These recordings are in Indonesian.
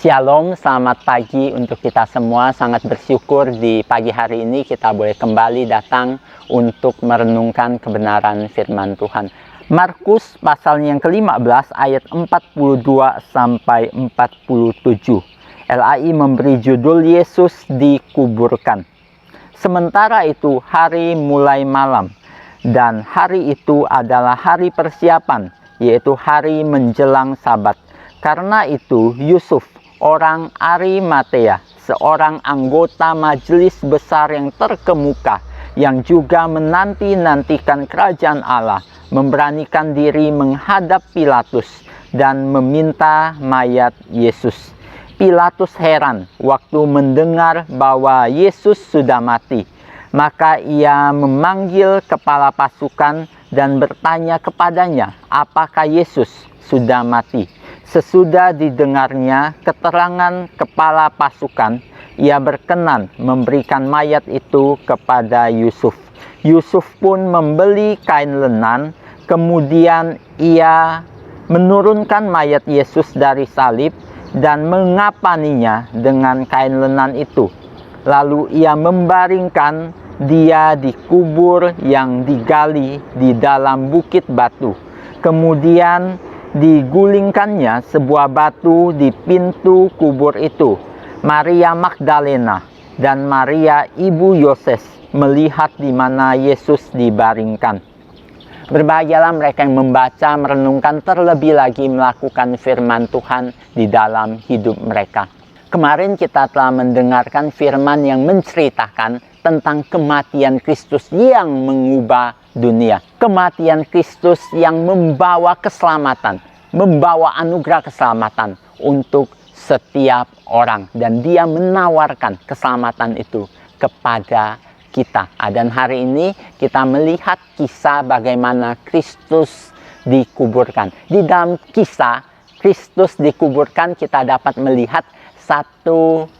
Shalom, selamat pagi untuk kita semua. Sangat bersyukur di pagi hari ini kita boleh kembali datang untuk merenungkan kebenaran firman Tuhan. Markus pasalnya yang ke-15 ayat 42 sampai 47. LAI memberi judul Yesus dikuburkan. Sementara itu hari mulai malam, dan hari itu adalah hari persiapan, yaitu hari menjelang Sabat. Karena itu Yusuf, orang Arimatea, seorang anggota majelis besar yang terkemuka, yang juga menanti-nantikan kerajaan Allah, memberanikan diri menghadap Pilatus dan meminta mayat Yesus. Pilatus heran waktu mendengar bahwa Yesus sudah mati. Maka ia memanggil kepala pasukan dan bertanya kepadanya, apakah Yesus sudah mati? Sesudah didengarnya keterangan kepala pasukan, ia berkenan memberikan mayat itu kepada Yusuf. Yusuf pun membeli kain lenan, kemudian ia menurunkan mayat Yesus dari salib dan mengapaninya dengan kain lenan itu. Lalu ia membaringkan dia di kubur yang digali di dalam bukit batu. Kemudian digulingkannya sebuah batu di pintu kubur itu. Maria Magdalena dan Maria ibu Yoses melihat di mana Yesus dibaringkan. Berbahagialah mereka yang membaca, merenungkan, terlebih lagi melakukan firman Tuhan di dalam hidup mereka. Kemarin kita telah mendengarkan firman yang menceritakan tentang kematian Kristus yang mengubah dunia. Kematian Kristus yang membawa keselamatan, membawa anugerah keselamatan untuk setiap orang. Dan dia menawarkan keselamatan itu kepada kita. Dan hari ini kita melihat kisah bagaimana Kristus dikuburkan. Di dalam kisah Kristus dikuburkan kita dapat melihat satu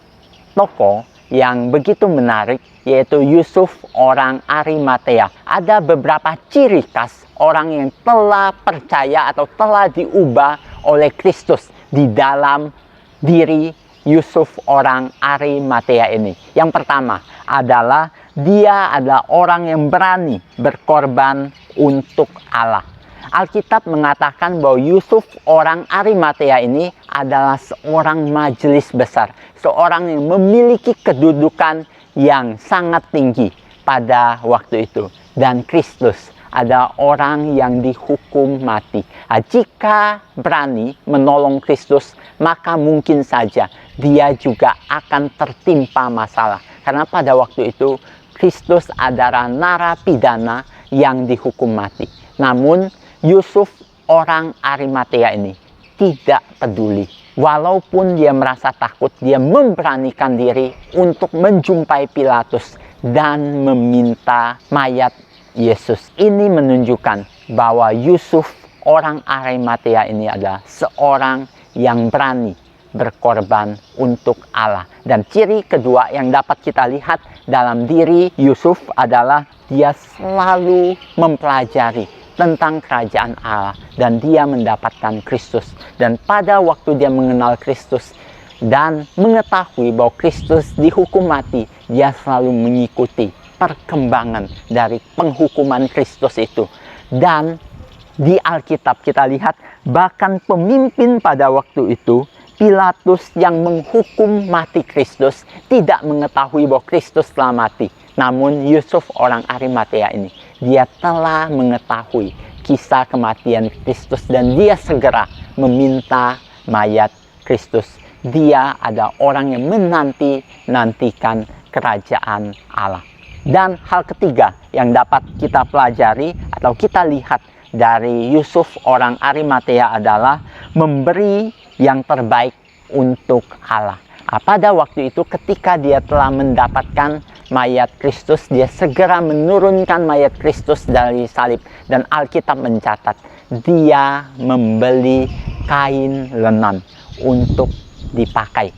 tokoh yang begitu menarik, yaitu Yusuf orang Arimatea. Ada beberapa ciri khas orang yang telah percaya atau telah diubah oleh Kristus di dalam diri Yusuf orang Arimatea ini. Yang pertama adalah dia adalah orang yang berani berkorban untuk Allah. Alkitab mengatakan bahwa Yusuf orang Arimatea ini adalah seorang majelis besar, seorang yang memiliki kedudukan yang sangat tinggi pada waktu itu. Dan Kristus adalah orang yang dihukum mati. Jika berani menolong Kristus, maka mungkin saja dia juga akan tertimpa masalah. Karena pada waktu itu Kristus adalah narapidana yang dihukum mati. Namun Yusuf orang Arimatea ini tidak peduli. Walaupun dia merasa takut, dia memberanikan diri untuk menjumpai Pilatus dan meminta mayat Yesus. Ini menunjukkan bahwa Yusuf orang Arimatea ini adalah seorang yang berani berkorban untuk Allah. Dan ciri kedua yang dapat kita lihat dalam diri Yusuf adalah dia selalu mempelajari tentang kerajaan Allah, dan dia mendapatkan Kristus. Dan pada waktu dia mengenal Kristus dan mengetahui bahwa Kristus dihukum mati, dia selalu mengikuti perkembangan dari penghukuman Kristus itu. Dan di Alkitab kita lihat bahkan pemimpin pada waktu itu, Pilatus yang menghukum mati Kristus, tidak mengetahui bahwa Kristus telah mati. Namun Yusuf orang Arimatea ini, dia telah mengetahui kisah kematian Kristus dan dia segera meminta mayat Kristus. Dia adalah orang yang menanti-nantikan kerajaan Allah. Dan hal ketiga yang dapat kita pelajari atau kita lihat dari Yusuf orang Arimatea adalah memberi yang terbaik untuk Allah. Pada waktu itu ketika dia telah mendapatkan mayat Kristus, dia segera menurunkan mayat Kristus dari salib. Dan Alkitab mencatat dia membeli kain lenan untuk dipakai.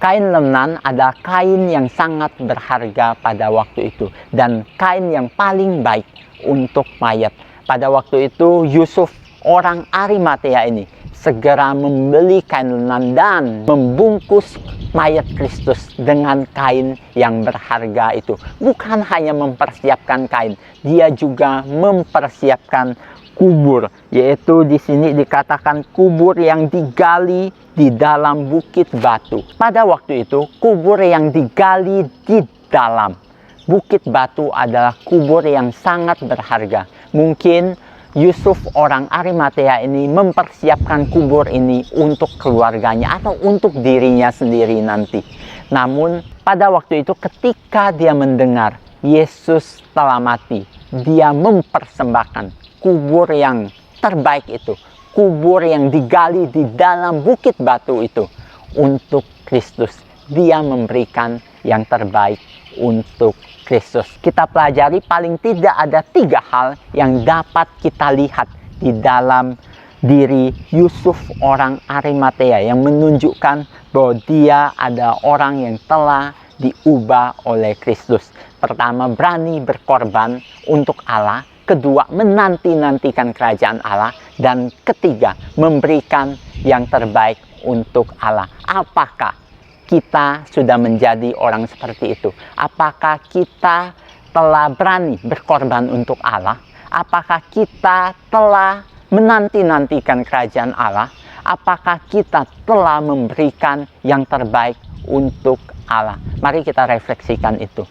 Kain lenan adalah kain yang sangat berharga pada waktu itu, dan kain yang paling baik untuk mayat. Pada waktu itu Yusuf orang Arimatea ini segera membeli kain lenan dan membungkus mayat Kristus dengan kain yang berharga itu. Bukan hanya mempersiapkan kain, dia juga mempersiapkan kubur, yaitu di sini dikatakan kubur yang digali di dalam bukit batu. Pada waktu itu, kubur yang digali di dalam bukit batu adalah kubur yang sangat berharga. Mungkin Yusuf orang Arimatea ini mempersiapkan kubur ini untuk keluarganya atau untuk dirinya sendiri nanti. Namun pada waktu itu ketika dia mendengar Yesus telah mati, dia mempersembahkan kubur yang terbaik itu, kubur yang digali di dalam bukit batu itu untuk Kristus. Dia memberikan yang terbaik untuk Kristus. Kita pelajari paling tidak ada 3 hal yang dapat kita lihat di dalam diri Yusuf orang Arimatea yang menunjukkan bahwa dia ada orang yang telah diubah oleh Kristus. Pertama, berani berkorban untuk Allah. Kedua, menanti-nantikan kerajaan Allah. Dan ketiga, memberikan yang terbaik untuk Allah. Apakah kita sudah menjadi orang seperti itu? Apakah kita telah berani berkorban untuk Allah? Apakah kita telah menanti-nantikan kerajaan Allah? Apakah kita telah memberikan yang terbaik untuk Allah? Mari kita refleksikan itu.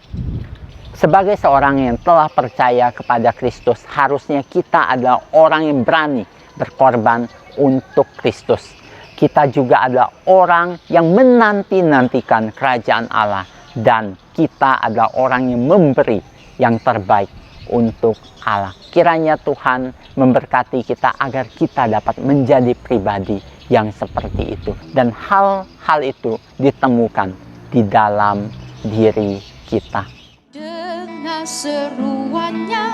Sebagai seorang yang telah percaya kepada Kristus, harusnya kita adalah orang yang berani berkorban untuk Kristus. Kita juga adalah orang yang menanti-nantikan kerajaan Allah. Dan kita adalah orang yang memberi yang terbaik untuk Allah. Kiranya Tuhan memberkati kita agar kita dapat menjadi pribadi yang seperti itu. Dan hal-hal itu ditemukan di dalam diri kita. Dengan seruannya